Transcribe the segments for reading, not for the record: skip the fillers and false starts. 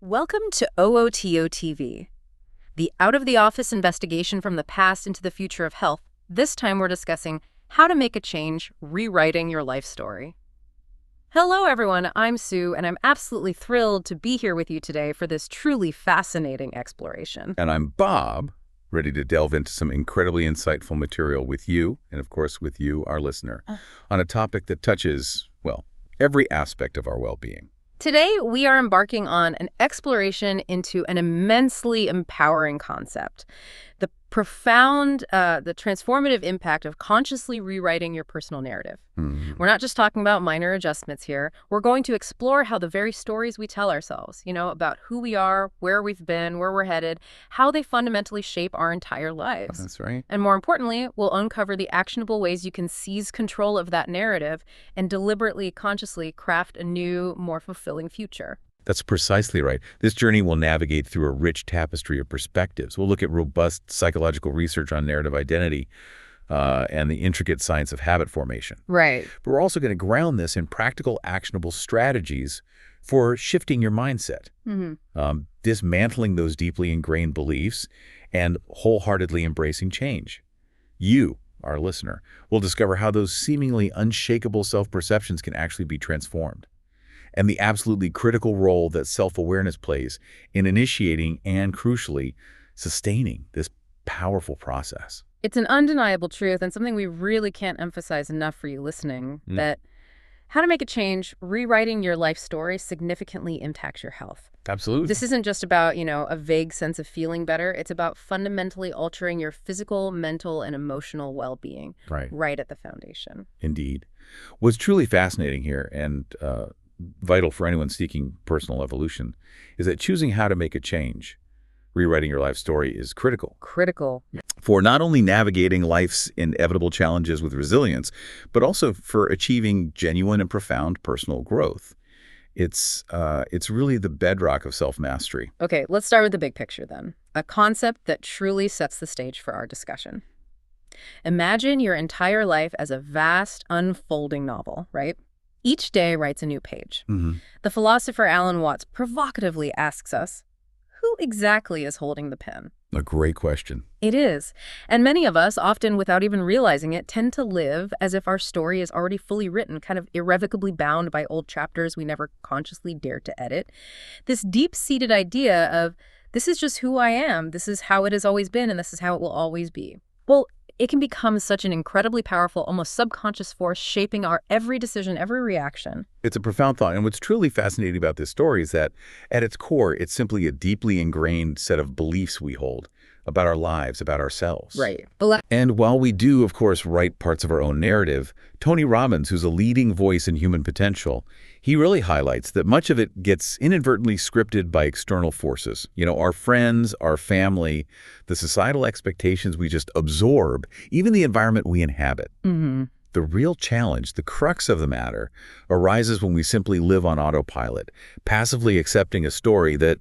Welcome to OOTO TV, the out-of-the-office investigation from the past into the future of health. This time we're discussing how to make a change, rewriting your life story. Hello, everyone. I'm Sue, and I'm absolutely thrilled to be here with you today for this truly fascinating exploration. And I'm Bob, ready to delve into some incredibly insightful material with you, and of course with you, our listener, on a topic that touches, well, every aspect of our well-being. Today, we are embarking on an exploration into an immensely empowering concept, the transformative impact of consciously rewriting your personal narrative. We're not just talking about minor adjustments here. We're going to explore how the very stories we tell ourselves, about who we are, where we've been, where we're headed, how they fundamentally shape our entire lives. That's right. And more importantly, we'll uncover the actionable ways you can seize control of that narrative and deliberately, consciously craft a new, more fulfilling future. That's precisely right. This journey will navigate through a rich tapestry of perspectives. We'll look at robust psychological research on narrative identity and the intricate science of habit formation. Right. But we're also going to ground this in practical, actionable strategies for shifting your mindset, dismantling those deeply ingrained beliefs, and wholeheartedly embracing change. You, our listener, will discover how those seemingly unshakable self-perceptions can actually be transformed, and the absolutely critical role that self-awareness plays in initiating and, crucially, sustaining this powerful process. It's an undeniable truth and something we really can't emphasize enough for you listening, that how to make a change, rewriting your life story significantly impacts your health. Absolutely. This isn't just about, a vague sense of feeling better. It's about fundamentally altering your physical, mental, and emotional well-being right at the foundation. Indeed. What's truly fascinating here and vital for anyone seeking personal evolution is that choosing how to make a change, rewriting your life story, is critical. Critical. For not only navigating life's inevitable challenges with resilience, but also for achieving genuine and profound personal growth. It's really the bedrock of self-mastery. Okay, let's start with the big picture then. A concept that truly sets the stage for our discussion. Imagine your entire life as a vast, unfolding novel, right? Each day writes a new page. The philosopher Alan Watts provocatively asks us, who exactly is holding the pen? A great question. It is. And many of us, often without even realizing it, tend to live as if our story is already fully written, kind of irrevocably bound by old chapters we never consciously dared to edit. This deep-seated idea of, this is just who I am, this is how it has always been, and this is how it will always be. Well, it can become such an incredibly powerful, almost subconscious force shaping our every decision, every reaction. It's a profound thought. And what's truly fascinating about this story is that at its core, it's simply a deeply ingrained set of beliefs we hold about our lives, about ourselves. Right. And while we do, of course, write parts of our own narrative, Tony Robbins, who's a leading voice in human potential, he really highlights that much of it gets inadvertently scripted by external forces. Our friends, our family, the societal expectations we just absorb, even the environment we inhabit. The real challenge, the crux of the matter, arises when we simply live on autopilot, passively accepting a story that,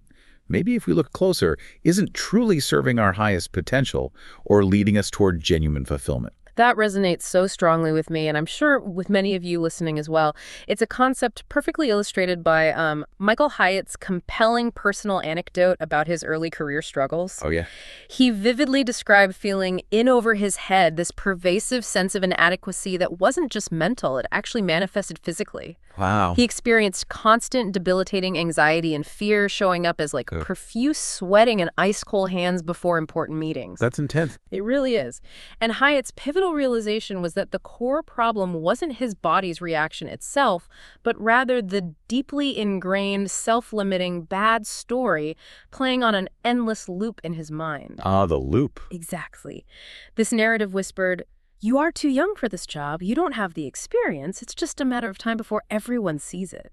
maybe if we look closer, isn't truly serving our highest potential or leading us toward genuine fulfillment. That resonates so strongly with me, and I'm sure with many of you listening as well. It's a concept perfectly illustrated by Michael Hyatt's compelling personal anecdote about his early career struggles. Oh, yeah. He vividly described feeling in over his head this pervasive sense of inadequacy that wasn't just mental, it actually manifested physically. Wow. He experienced constant debilitating anxiety and fear showing up as profuse sweating and ice-cold hands before important meetings. That's intense. It really is. And Hyatt's pivotal realization was that the core problem wasn't his body's reaction itself, but rather the deeply ingrained, self-limiting, bad story playing on an endless loop in his mind. Ah, the loop. Exactly. This narrative whispered, you are too young for this job. You don't have the experience. It's just a matter of time before everyone sees it.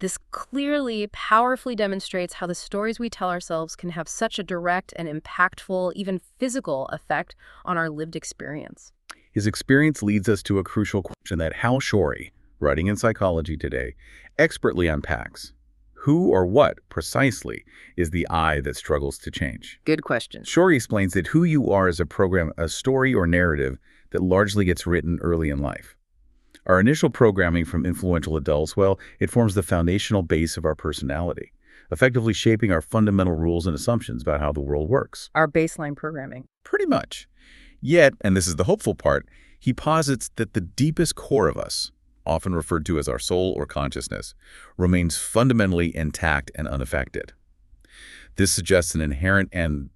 This clearly, powerfully demonstrates how the stories we tell ourselves can have such a direct and impactful, even physical effect on our lived experience. His experience leads us to a crucial question that Hal Shorey, writing in Psychology Today, expertly unpacks. Who or what, precisely, is the I that struggles to change? Good question. Shorey explains that who you are is a story or narrative that largely gets written early in life. Our initial programming from influential adults, well, it forms the foundational base of our personality, effectively shaping our fundamental rules and assumptions about how the world works. Our baseline programming. Pretty much. Yet, and this is the hopeful part, he posits that the deepest core of us, often referred to as our soul or consciousness, remains fundamentally intact and unaffected. This suggests an inherent and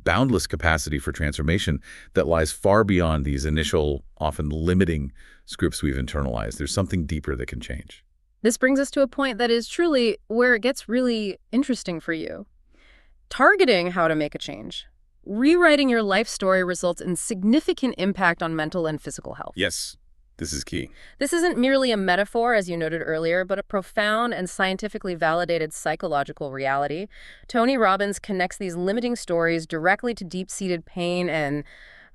boundless capacity for transformation that lies far beyond these initial, often limiting scripts we've internalized. There's something deeper that can change. This brings us to a point that is truly where it gets really interesting for you. Targeting how to make a change. Rewriting your life story results in significant impact on mental and physical health. Yes, this is key. This isn't merely a metaphor, as you noted earlier, but a profound and scientifically validated psychological reality. Tony Robbins connects these limiting stories directly to deep-seated pain and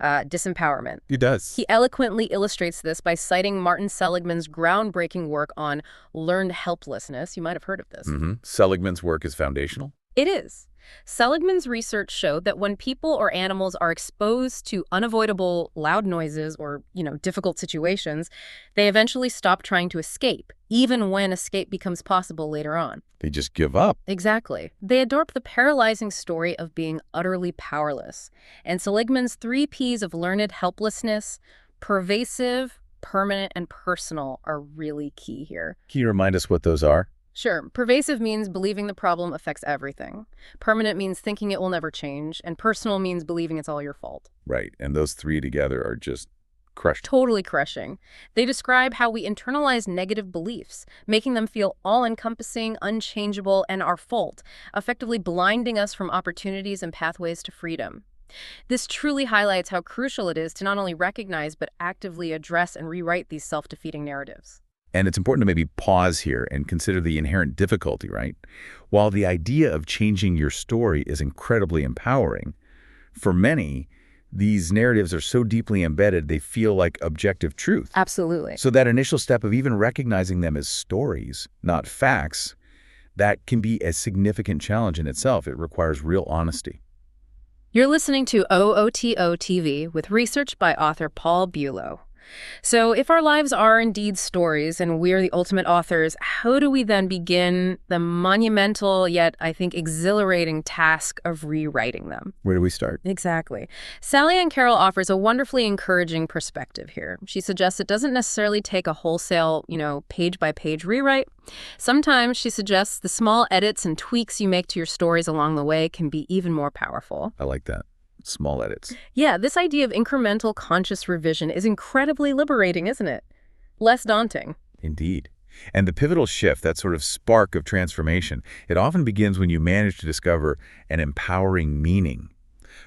disempowerment. He does. He eloquently illustrates this by citing Martin Seligman's groundbreaking work on learned helplessness. You might have heard of this. Seligman's work is foundational. It is. Seligman's research showed that when people or animals are exposed to unavoidable loud noises or, difficult situations, they eventually stop trying to escape, even when escape becomes possible later on. They just give up. Exactly. They adopt the paralyzing story of being utterly powerless. And Seligman's 3 Ps of learned helplessness, pervasive, permanent, and personal, are really key here. Can you remind us what those are? Sure. Pervasive means believing the problem affects everything. Permanent means thinking it will never change. And personal means believing it's all your fault. Right. And those 3 together are just crushed. Totally crushing. They describe how we internalize negative beliefs, making them feel all-encompassing, unchangeable, and our fault, effectively blinding us from opportunities and pathways to freedom. This truly highlights how crucial it is to not only recognize but actively address and rewrite these self-defeating narratives. And it's important to maybe pause here and consider the inherent difficulty, right? While the idea of changing your story is incredibly empowering, for many, these narratives are so deeply embedded they feel like objective truth. Absolutely. So that initial step of even recognizing them as stories, not facts, that can be a significant challenge in itself. It requires real honesty. You're listening to OOTO TV with research by author Paul Bulow. So if our lives are indeed stories and we're the ultimate authors, how do we then begin the monumental yet, I think, exhilarating task of rewriting them? Where do we start? Exactly. Sally Ann Carroll offers a wonderfully encouraging perspective here. She suggests it doesn't necessarily take a wholesale, page-by-page rewrite. Sometimes, she suggests, the small edits and tweaks you make to your stories along the way can be even more powerful. I like that. Small edits. Yeah, this idea of incremental conscious revision is incredibly liberating, isn't it? Less daunting. Indeed. And the pivotal shift, that sort of spark of transformation, it often begins when you manage to discover an empowering meaning,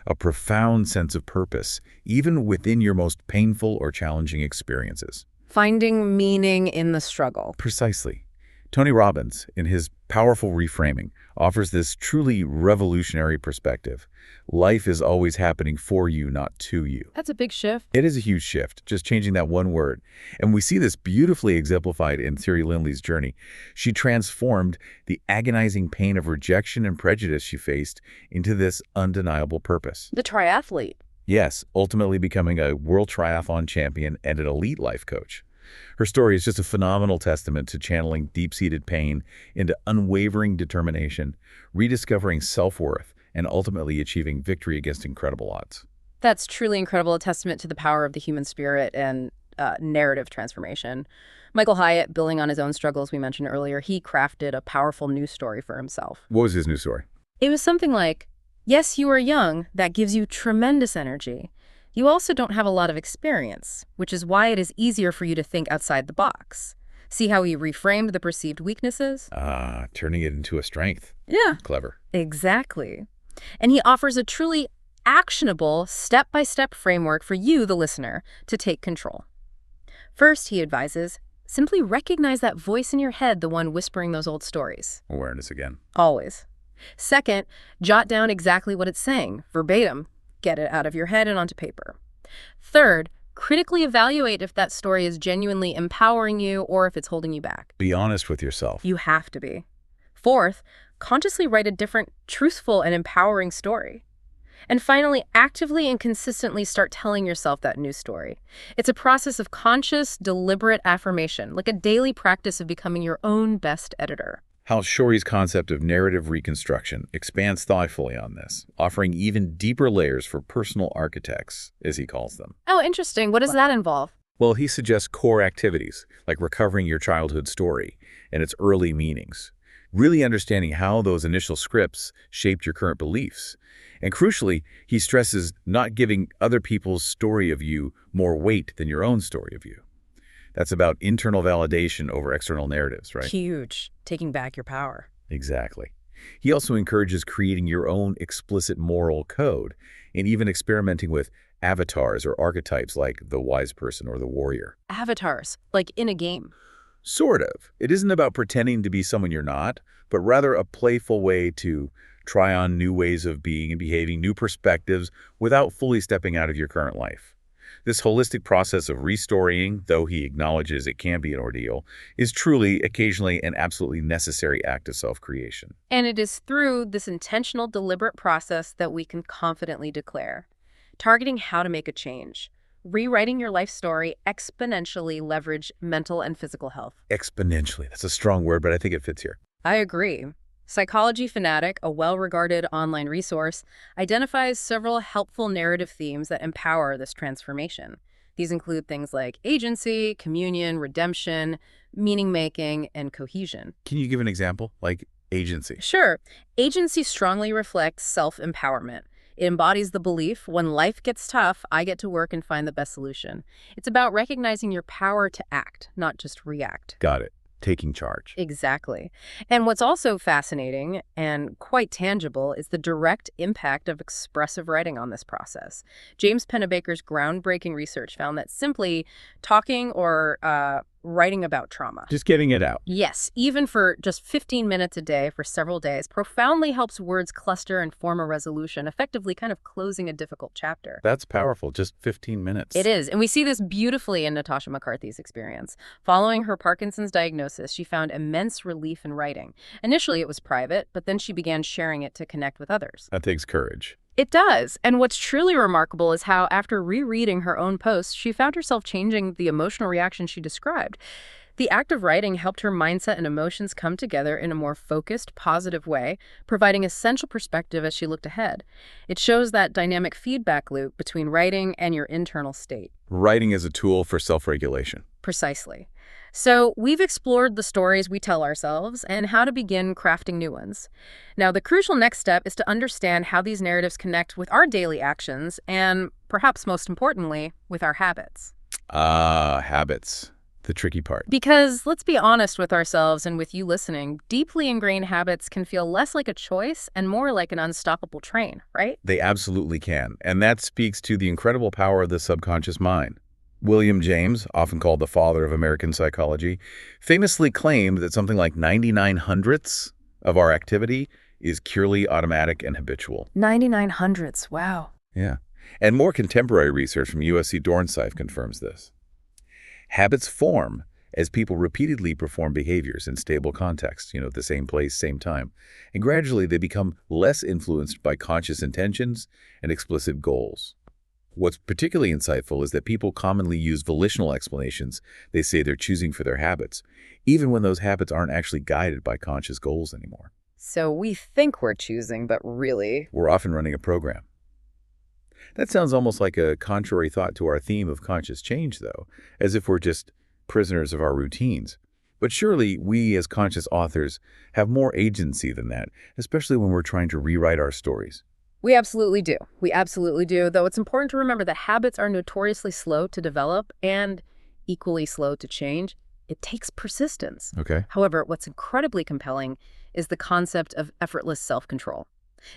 a profound sense of purpose, even within your most painful or challenging experiences. Finding meaning in the struggle. Precisely. Tony Robbins, in his powerful reframing, offers this truly revolutionary perspective. Life is always happening for you, not to you. That's a big shift. It is a huge shift, just changing that one word. And we see this beautifully exemplified in Thierry Lindley's journey. She transformed the agonizing pain of rejection and prejudice she faced into this undeniable purpose. The triathlete. Yes, ultimately becoming a world triathlon champion and an elite life coach. Her story is just a phenomenal testament to channeling deep-seated pain into unwavering determination, rediscovering self-worth, and ultimately achieving victory against incredible odds. That's truly incredible, a testament to the power of the human spirit and narrative transformation. Michael Hyatt, building on his own struggles we mentioned earlier, he crafted a powerful news story for himself. What was his news story? It was something like, yes, you are young, that gives you tremendous energy. You also don't have a lot of experience, which is why it is easier for you to think outside the box. See how he reframed the perceived weaknesses? Turning it into a strength. Yeah. Clever. Exactly. And he offers a truly actionable, step-by-step framework for you, the listener, to take control. First, he advises, simply recognize that voice in your head, the one whispering those old stories. Awareness again. Always. Second, jot down exactly what it's saying, verbatim. Get it out of your head and onto paper. Third, critically evaluate if that story is genuinely empowering you or if it's holding you back. Be honest with yourself. You have to be. Fourth, consciously write a different, truthful, and empowering story. And finally, actively and consistently start telling yourself that new story. It's a process of conscious, deliberate affirmation, like a daily practice of becoming your own best editor. How Shori's concept of narrative reconstruction expands thoughtfully on this, offering even deeper layers for personal architects, as he calls them. Oh, interesting. What does that involve? Well, he suggests core activities, like recovering your childhood story and its early meanings, really understanding how those initial scripts shaped your current beliefs. And crucially, he stresses not giving other people's story of you more weight than your own story of you. That's about internal validation over external narratives, right? Huge. Taking back your power. Exactly. He also encourages creating your own explicit moral code and even experimenting with avatars or archetypes like the wise person or the warrior. Avatars, like in a game. Sort of. It isn't about pretending to be someone you're not, but rather a playful way to try on new ways of being and behaving, new perspectives, without fully stepping out of your current life. This holistic process of restoring, though he acknowledges it can be an ordeal, is truly, occasionally, an absolutely necessary act of self-creation. And it is through this intentional, deliberate process that we can confidently declare, targeting how to make a change. Rewriting your life story exponentially leverage mental and physical health. Exponentially. That's a strong word, but I think it fits here. I agree. Psychology Fanatic, a well-regarded online resource, identifies several helpful narrative themes that empower this transformation. These include things like agency, communion, redemption, meaning-making, and cohesion. Can you give an example? Like agency? Sure. Agency strongly reflects self-empowerment. It embodies the belief, when life gets tough, I get to work and find the best solution. It's about recognizing your power to act, not just react. Got it. Taking charge. Exactly. And what's also fascinating and quite tangible is the direct impact of expressive writing on this process. James Pennebaker's groundbreaking research found that simply talking or writing about trauma. Just getting it out. Yes, even for just 15 minutes a day for several days, profoundly helps words cluster and form a resolution, effectively kind of closing a difficult chapter. That's powerful. Just 15 minutes. It is, and we see this beautifully in Natasha McCarthy's experience. Following her Parkinson's diagnosis, she found immense relief in writing. Initially, it was private, but then she began sharing it to connect with others. That takes courage. It does. And what's truly remarkable is how, after rereading her own posts, she found herself changing the emotional reaction she described. The act of writing helped her mindset and emotions come together in a more focused, positive way, providing essential perspective as she looked ahead. It shows that dynamic feedback loop between writing and your internal state. Writing as a tool for self-regulation. Precisely. So we've explored the stories we tell ourselves and how to begin crafting new ones. Now, the crucial next step is to understand how these narratives connect with our daily actions and, perhaps most importantly, with our habits. Habits. The tricky part. Because let's be honest with ourselves and with you listening, deeply ingrained habits can feel less like a choice and more like an unstoppable train, right? They absolutely can. And that speaks to the incredible power of the subconscious mind. William James, often called the father of American psychology, famously claimed that something like 99 hundredths of our activity is purely automatic and habitual. 99 hundredths, wow. Yeah. And more contemporary research from USC Dornsife confirms this. Habits form as people repeatedly perform behaviors in stable contexts, the same place, same time. And gradually they become less influenced by conscious intentions and explicit goals. What's particularly insightful is that people commonly use volitional explanations. They say they're choosing for their habits, even when those habits aren't actually guided by conscious goals anymore. So we think we're choosing, but really, we're often running a program. That sounds almost like a contrary thought to our theme of conscious change, though, as if we're just prisoners of our routines. But surely we, as conscious authors, have more agency than that, especially when we're trying to rewrite our stories. We absolutely do. We absolutely do, though it's important to remember that habits are notoriously slow to develop and equally slow to change. It takes persistence. Okay. However, what's incredibly compelling is the concept of effortless self-control.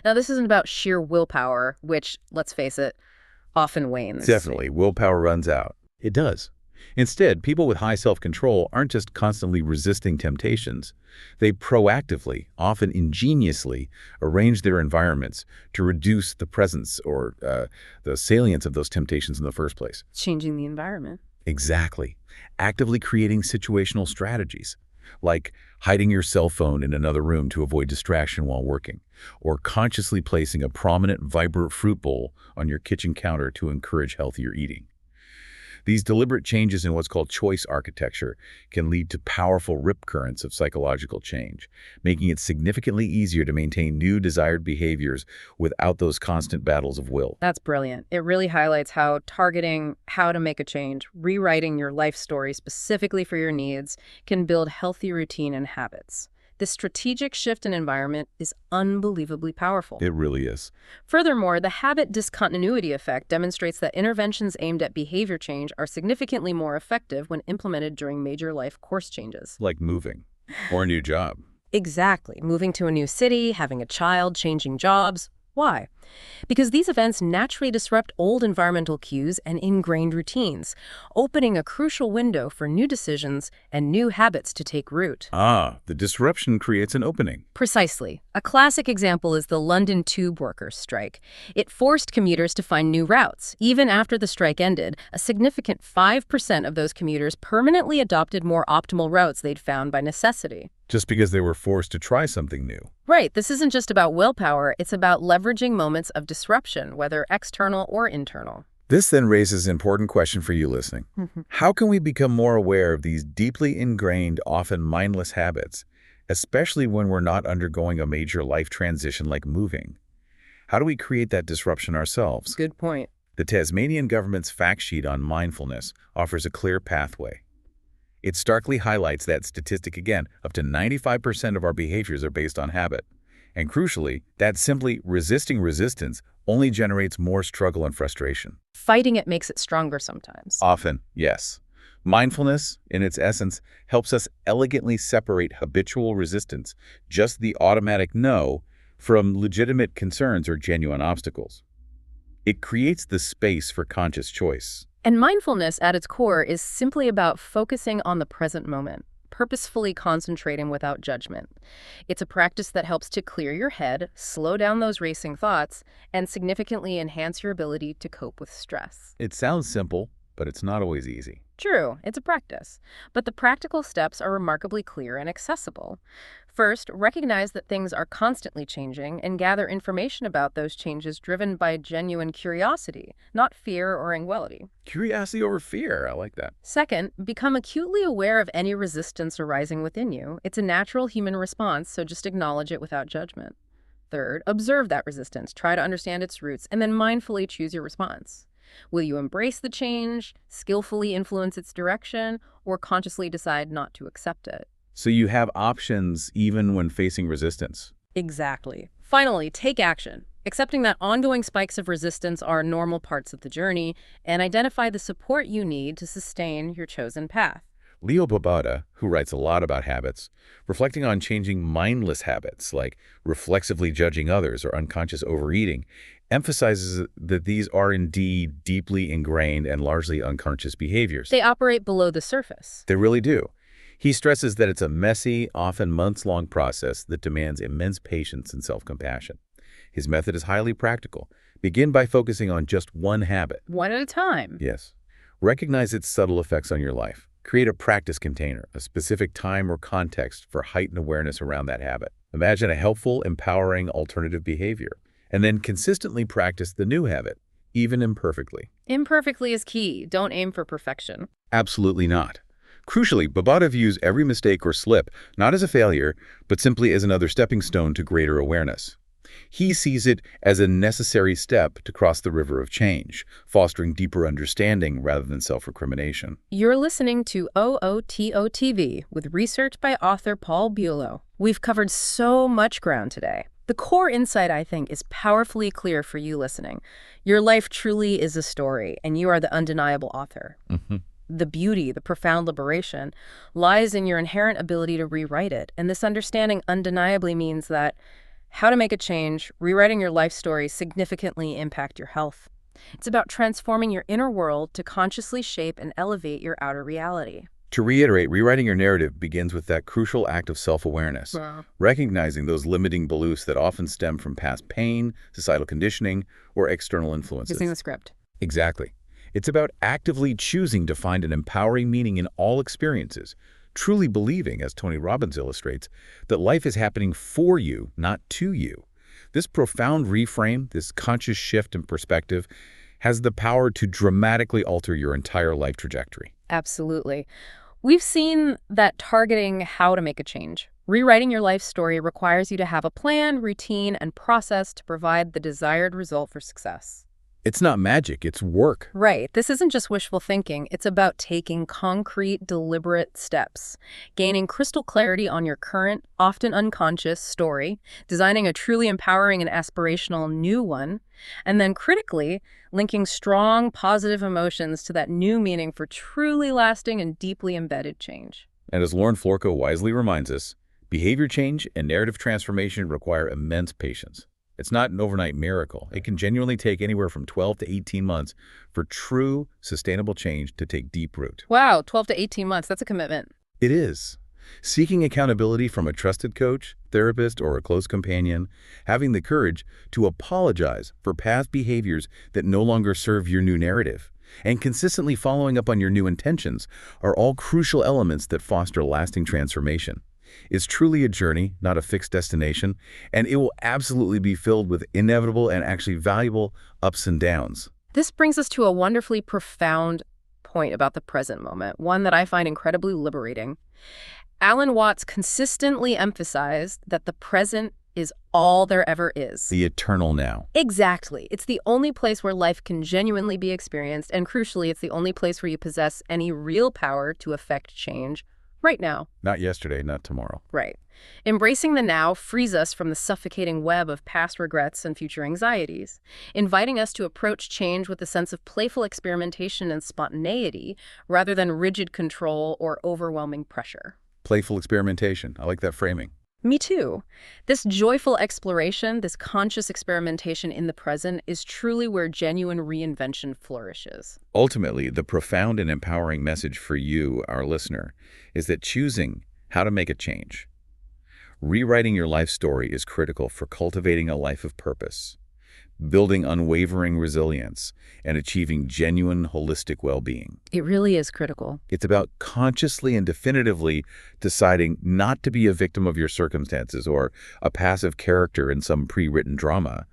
Now, this isn't about sheer willpower, which, let's face it, often wanes. Definitely. Willpower runs out. It does. Instead, people with high self-control aren't just constantly resisting temptations. They proactively, often ingeniously, arrange their environments to reduce the presence or the salience of those temptations in the first place. Changing the environment. Exactly. Actively creating situational strategies, like hiding your cell phone in another room to avoid distraction while working, or consciously placing a prominent, vibrant fruit bowl on your kitchen counter to encourage healthier eating. These deliberate changes in what's called choice architecture can lead to powerful rip currents of psychological change, making it significantly easier to maintain new desired behaviors without those constant battles of will. That's brilliant. It really highlights how targeting how to make a change, rewriting your life story specifically for your needs, can build healthy routine and habits. This strategic shift in environment is unbelievably powerful. It really is. Furthermore, the habit discontinuity effect demonstrates that interventions aimed at behavior change are significantly more effective when implemented during major life course changes. Like moving or a new job. Exactly. Moving to a new city, having a child, changing jobs. Why? Because these events naturally disrupt old environmental cues and ingrained routines, opening a crucial window for new decisions and new habits to take root. Ah, the disruption creates an opening. Precisely. A classic example is the London tube workers' strike. It forced commuters to find new routes. Even after the strike ended, a significant 5% of those commuters permanently adopted more optimal routes they'd found by necessity. Just because they were forced to try something new. Right. This isn't just about willpower. It's about leveraging moments of disruption, whether external or internal. This then raises an important question for you listening. How can we become more aware of these deeply ingrained, often mindless habits, especially when we're not undergoing a major life transition like moving? How do we create that disruption ourselves? Good point. The Tasmanian government's fact sheet on mindfulness offers a clear pathway. It starkly highlights that statistic again, up to 95% of our behaviors are based on habit. And crucially, that simply resisting resistance only generates more struggle and frustration. Fighting it makes it stronger sometimes. Often, yes. Mindfulness, in its essence, helps us elegantly separate habitual resistance, just the automatic no, from legitimate concerns or genuine obstacles. It creates the space for conscious choice. And mindfulness at its core is simply about focusing on the present moment, purposefully concentrating without judgment. It's a practice that helps to clear your head, slow down those racing thoughts, and significantly enhance your ability to cope with stress. It sounds simple, but it's not always easy. True, it's a practice, but the practical steps are remarkably clear and accessible. First, recognize that things are constantly changing and gather information about those changes driven by genuine curiosity, not fear or anxiety. Curiosity over fear, I like that. Second, become acutely aware of any resistance arising within you. It's a natural human response, so just acknowledge it without judgment. Third, observe that resistance, try to understand its roots, and then mindfully choose your response. Will you embrace the change, skillfully influence its direction, or consciously decide not to accept it? So you have options even when facing resistance. Exactly. Finally, take action, accepting that ongoing spikes of resistance are normal parts of the journey, and identify the support you need to sustain your chosen path. Leo Babauta, who writes a lot about habits, reflecting on changing mindless habits like reflexively judging others or unconscious overeating, emphasizes that these are indeed deeply ingrained and largely unconscious behaviors. They operate below the surface. They really do. He stresses that it's a messy, often months-long process that demands immense patience and self-compassion. His method is highly practical. Begin by focusing on just one habit. One at a time. Yes. Recognize its subtle effects on your life. Create a practice container, a specific time or context for heightened awareness around that habit. Imagine a helpful, empowering alternative behavior, and then consistently practice the new habit, even imperfectly. Imperfectly is key. Don't aim for perfection. Absolutely not. Crucially, Babauta views every mistake or slip not as a failure, but simply as another stepping stone to greater awareness. He sees it as a necessary step to cross the river of change, fostering deeper understanding rather than self-recrimination. You're listening to OOTO TV with research by author Paul Bulow. We've covered so much ground today. The core insight, I think, is powerfully clear for you listening. Your life truly is a story, and you are the undeniable author. The beauty, the profound liberation, lies in your inherent ability to rewrite it. And this understanding undeniably means that how to make a change, rewriting your life story significantly impact your health. It's about transforming your inner world to consciously shape and elevate your outer reality. To reiterate, rewriting your narrative begins with that crucial act of self-awareness, recognizing those limiting beliefs that often stem from past pain, societal conditioning, or external influences. Using the script. Exactly. It's about actively choosing to find an empowering meaning in all experiences, truly believing, as Tony Robbins illustrates, that life is happening for you, not to you. This profound reframe, this conscious shift in perspective, has the power to dramatically alter your entire life trajectory. Absolutely. We've seen that targeting how to make a change. Rewriting your life story requires you to have a plan, routine, and process to provide the desired result for success. It's not magic, it's work. Right. This isn't just wishful thinking. It's about taking concrete, deliberate steps, gaining crystal clarity on your current, often unconscious story, designing a truly empowering and aspirational new one, and then critically linking strong, positive emotions to that new meaning for truly lasting and deeply embedded change. And as Lauren Florco wisely reminds us, behavior change and narrative transformation require immense patience. It's not an overnight miracle. It can genuinely take anywhere from 12 to 18 months for true, sustainable change to take deep root. Wow, 12 to 18 months. That's a commitment. It is. Seeking accountability from a trusted coach, therapist, or a close companion, having the courage to apologize for past behaviors that no longer serve your new narrative, and consistently following up on your new intentions are all crucial elements that foster lasting transformation. It's truly a journey, not a fixed destination, and it will absolutely be filled with inevitable and actually valuable ups and downs. This brings us to a wonderfully profound point about the present moment, one that I find incredibly liberating. Alan Watts consistently emphasized that the present is all there ever is. The eternal now. Exactly. It's the only place where life can genuinely be experienced, and crucially, it's the only place where you possess any real power to affect change right now. Not yesterday, not tomorrow. Right. Embracing the now frees us from the suffocating web of past regrets and future anxieties, inviting us to approach change with a sense of playful experimentation and spontaneity rather than rigid control or overwhelming pressure. Playful experimentation. I like that framing. Me too. This joyful exploration, this conscious experimentation in the present is truly where genuine reinvention flourishes. Ultimately, the profound and empowering message for you, our listener, is that choosing how to make a change, rewriting your life story is critical for cultivating a life of purpose, building unwavering resilience, and achieving genuine holistic well-being. It really is critical. It's about consciously and definitively deciding not to be a victim of your circumstances or a passive character in some pre-written drama,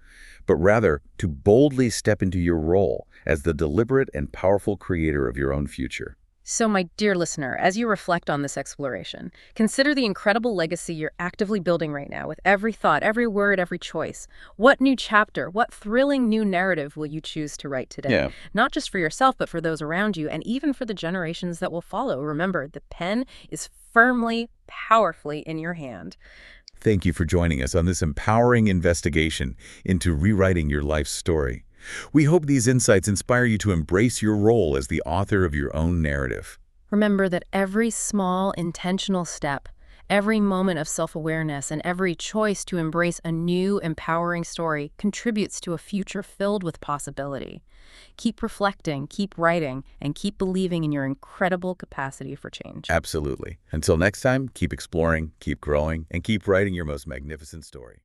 but rather to boldly step into your role as the deliberate and powerful creator of your own future. So, my dear listener, as you reflect on this exploration, consider the incredible legacy you're actively building right now with every thought, every word, every choice. What new chapter, what thrilling new narrative will you choose to write today? Yeah. Not just for yourself, but for those around you, and even for the generations that will follow. Remember, the pen is firmly, powerfully in your hand. Thank you for joining us on this empowering investigation into rewriting your life's story. We hope these insights inspire you to embrace your role as the author of your own narrative. Remember that every small, intentional step, every moment of self-awareness, and every choice to embrace a new, empowering story contributes to a future filled with possibility. Keep reflecting, keep writing, and keep believing in your incredible capacity for change. Absolutely. Until next time, keep exploring, keep growing, and keep writing your most magnificent story.